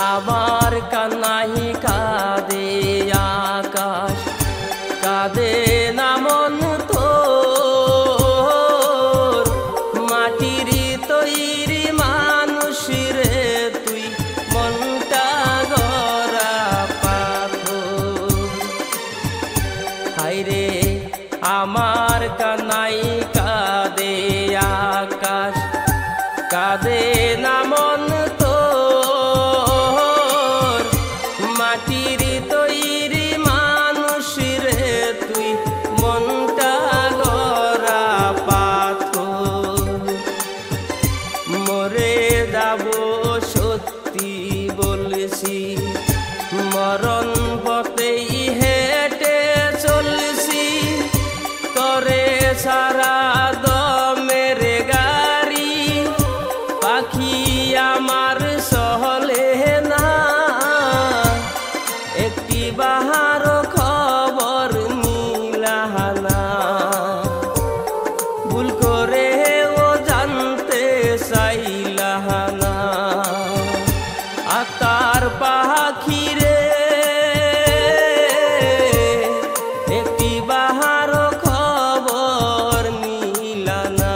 আমার কান্নাই কাঁদে আকাশ, কাঁদে না মন তোর। মাটির তৈরি মানুষ রে তুই, মনটা গড়া পাথর। হায়রে আমার কান্নাই কাঁদে আকাশ, কাঁদে না মন তোর। মাটির তৈরি মানুষ রে তুই, মনটা গড়া পাথর। মরে যাব সত্যি বলছি, মরণ পথেই হেঁটে চলছি। তরে সারা দমের গাড়ি, পাখি আমার সহলে না। একটি বাহার খবর নিলাহানা, ভুল করে ও জানতে চাইলাহানা। আতার পাখি রে একটি বাহার খবর নিলানা।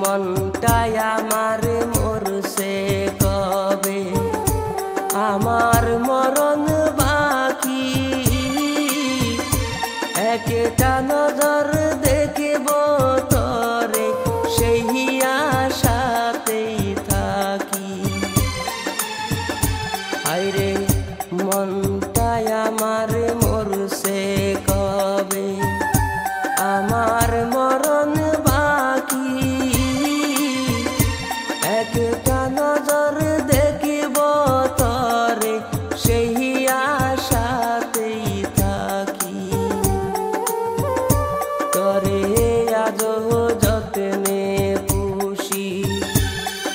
মনটাই আমার মরছে কবে, আমার মরণ বাকি। একটা নজর দেখব তরে, সেই আশাতেই থাকি। হায়রে মনটাই আমার মরছে কবে, আমার মরণ বাকি। একটা নজর দেখিব তরে, সেই আশাতেই থাকি। তরে আজ যত্নে পুষি,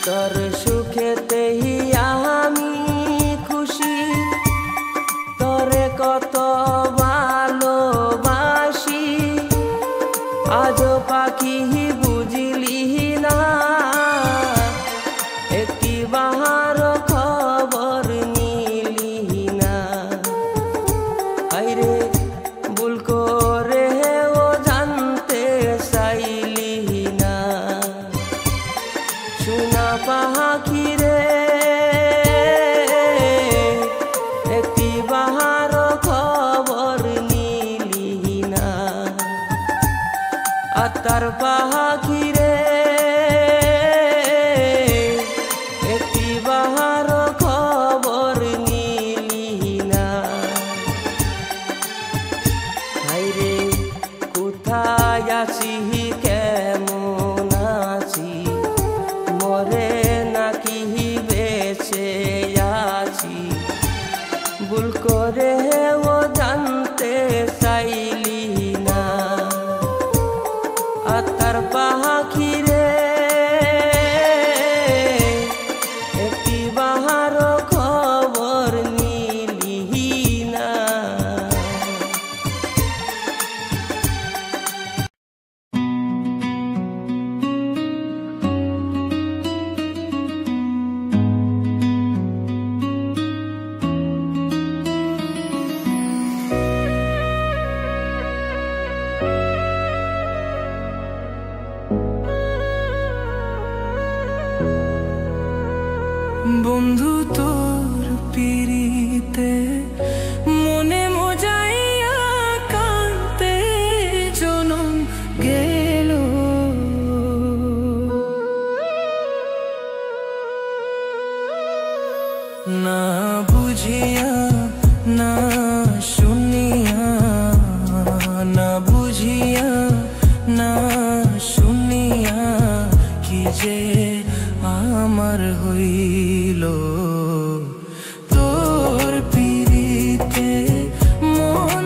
তোর সুখেতেই আমি খুশি। তরে কত ভালোবাসি, আজ পাখি বুঝিলি না। একটি বাহার খবর নিলি না। হায়রে ভুল করে ও জানতে চাইলি না। সোনা পাখি রে একটি বাহার খবর নিলি না। আতার পাখি রে একটি বাহার খবর নিলি না। হায়রে কোথায় আছি কেমন আছি, মরে নাকি বেঁচে আছি। ভুল করে ও জানতে চাইলি না। আতার পাখি রে একটি বাহার খবর নিলি না। বন্ধু তোর পিরিতে মনে মজাইয়া কাঁদতে জনম গেল। না বুঝিয়া না শুনিয়া, না বুঝিয়া না শুনিয়া, কি যে আমার হইল। তোর পিরিতে মন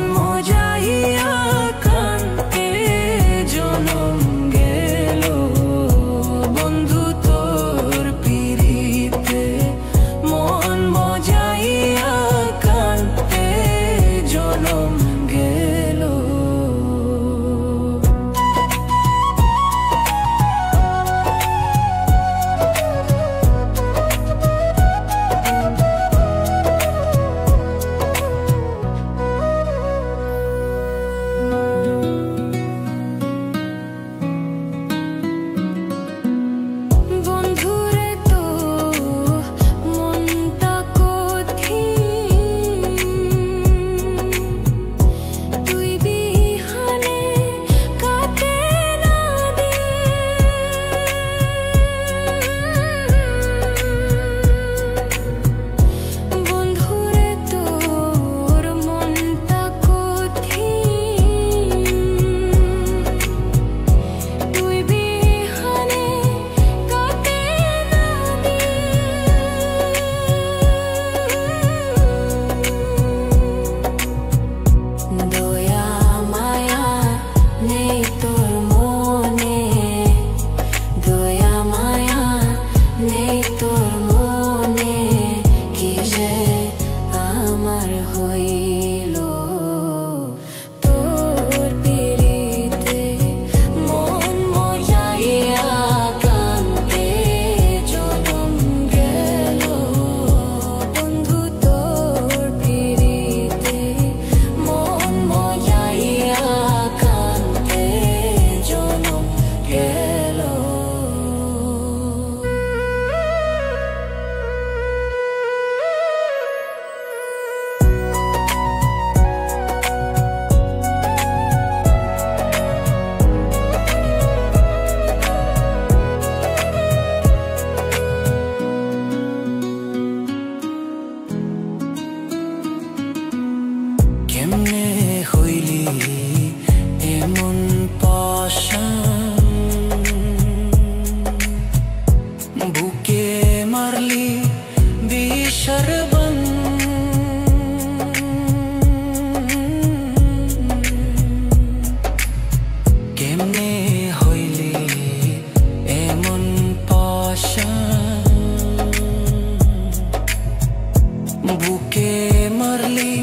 বুকে মারলি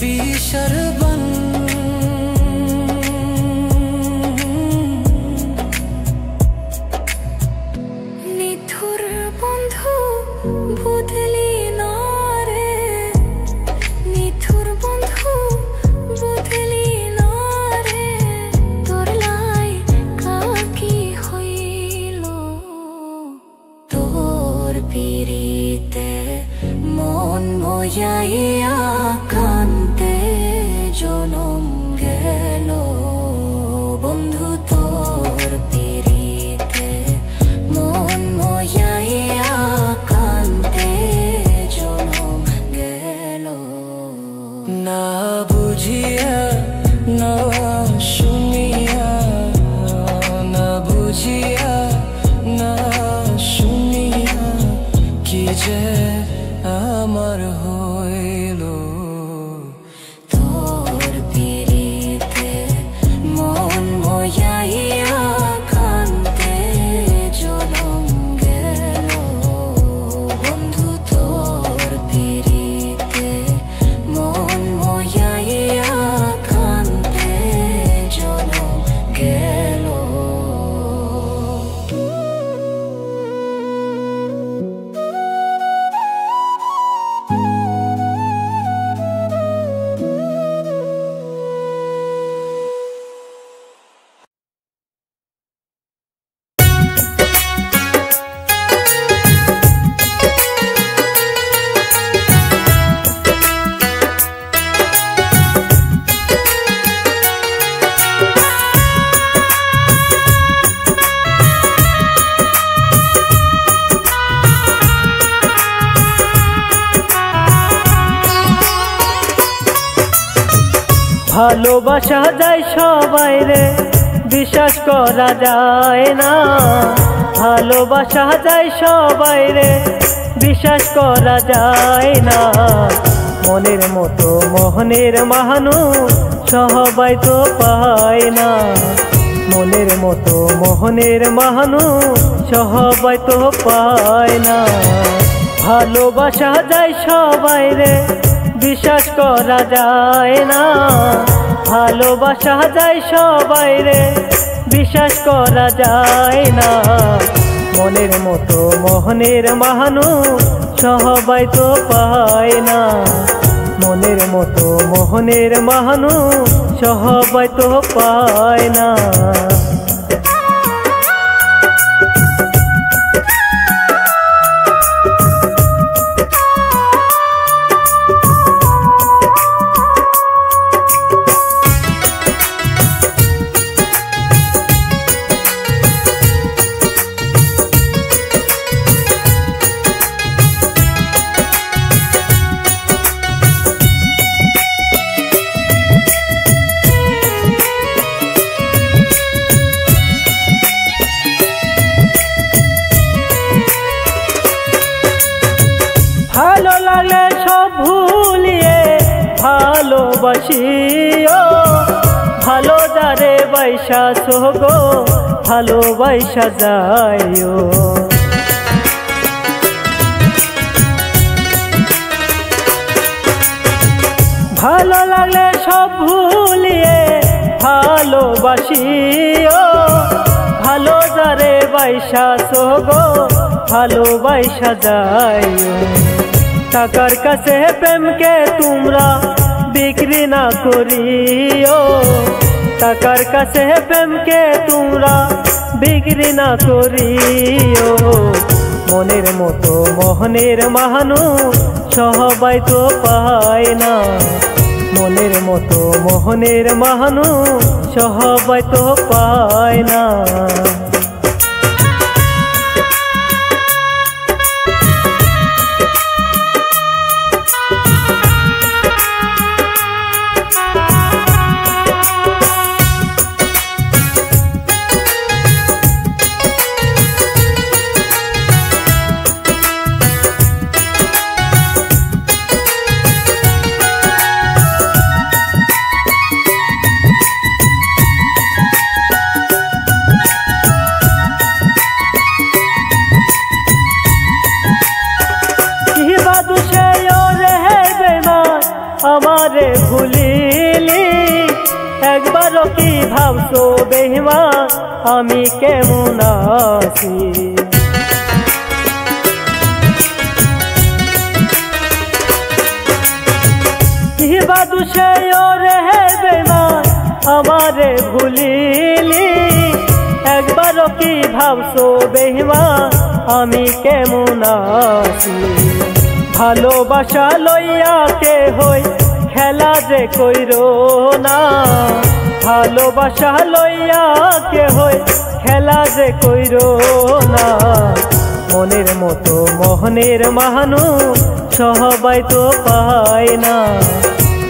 বিষের বান, নিথুর বন্ধু বুঝলি না রে, নিথুর বন্ধু বুঝলি না রে, তোর লাই কাকি হইল, তোর পিরিতে মন মজাইয়া কান্তে জনম গেল, বন্ধু তোর পিরিতে মন মজাইয়া কান্তে জনম গেল। না বুঝিয়া না শুনিয়া, না বুঝিয়া না শুনিয়া কি যে আমার হইল, তোর পিরিতে মন মজাইয়া কান্তে জনম গেল, বন্ধু তোর পিরিতে মন মজাইয়া কান্তে জনম গেল। ভালোবাসা যায় সবাই রে, বিশ্বাস করা যায় না, ভালোবাসা যায় সবাই রে, বিশ্বাস করা যায় না, মনের মতো মোহনের মানুষ সবাই তো পায় না, মনের মতো মোহনের মানুষ সবাই তো পায় না, ভালোবাসা যায় সবাই রে, বিশ্বাস করা যায় না, ভালোবাসা যায় সবাই রে, বিশ্বাস করা যায় না, মনের মতো মোহনের মানুষ সবাই তো পায় না, মনের মতো মোহনের মানুষ সবাই তো পায় না। ভালো লাগলে সব ভুলিয়ে ভালোবাসিও, ভালো যারে বাইসা সোগো ভালোবাসা যাইও, ভালো লাগলে সব ভুলিয়ে ভালোবাসিও, ভালো যারে বাইসা সোগো ভালোবাসা যাইও, টাকার কাছে প্রেমকে তোমরা বিক্রি না করিও, টাকার কাছে প্রেমকে তোমরা বিক্রি না করিও, মনের মতো মোহনের মানুষ সবাই তো পায় না, মনের মতো মোহনের মানুষ সবাই তো পায় না। আমারে ভুলিলি একবারও কি ভাবছো বেঈমান আমি কেমন আছি কিবা দুষে ওরে বেঈমান আমারে ভুলিলি একবারও কি ভাবছো বেঈমান আমি কেমন আছি ভালোবাসা লইয়া কে হই খেলা যে কইরো না ভালোবাসা লইয়া কে হই খেলা যে কইরো না মনের মতো মোহনের মানুষ সবাই তো পায় না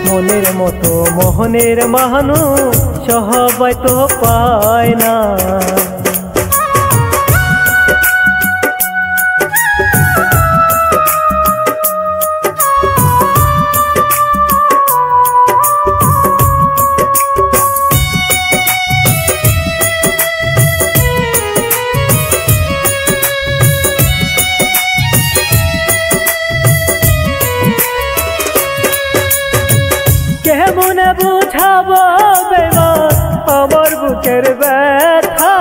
মনের মতো মোহনের মানুষ সবাই তো পায় না কেমনে বুঝাবো বেঈমান আমার বুকের ব্যথা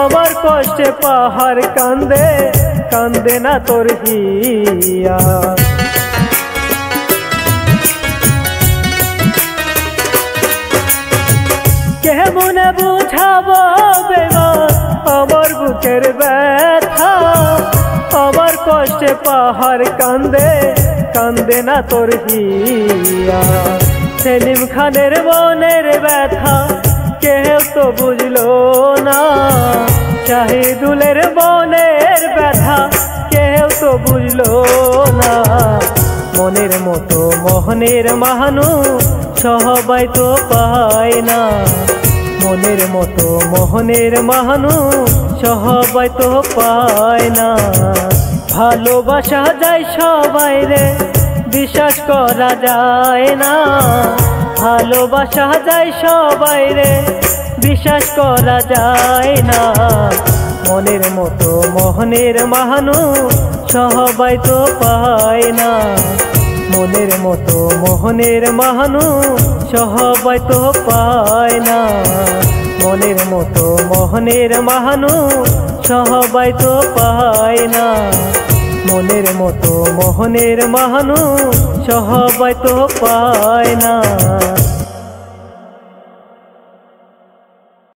আমার কষ্টে পাহাড় কান্দে কান্দে না তোর হিয়া কেমনে বুঝাবো বেঈমান আমার বুকের ব্যথা আমার কষ্টে পাহাড় কান্দে কান্দে না তোর হিয়া সেলিম খানের মনের ব্যথা কেউ তো বুঝলো না শাহিদুলের মনের ব্যথা কেউ তো বুঝলো না মনের মতো মোহনের মানুষ সবাই তো পায় না মনের মতো মোহনের মানুষ সবাই তো পায় না ভালোবাসা যায় সবাই রে বিশ্বাস করা যায় না ভালোবাসা যায় সবাই রে বিশ্বাস করা যায় না মনের মতো মোহনের মানুষ সবাই তো পায় না মনের মতো মোহনের মানুষ সবাই তো পায় না মনের মতো মোহনের মানুষ সবাই তো পায় না মনের মতো মোহনের মানুষ সবাই তো পায় না।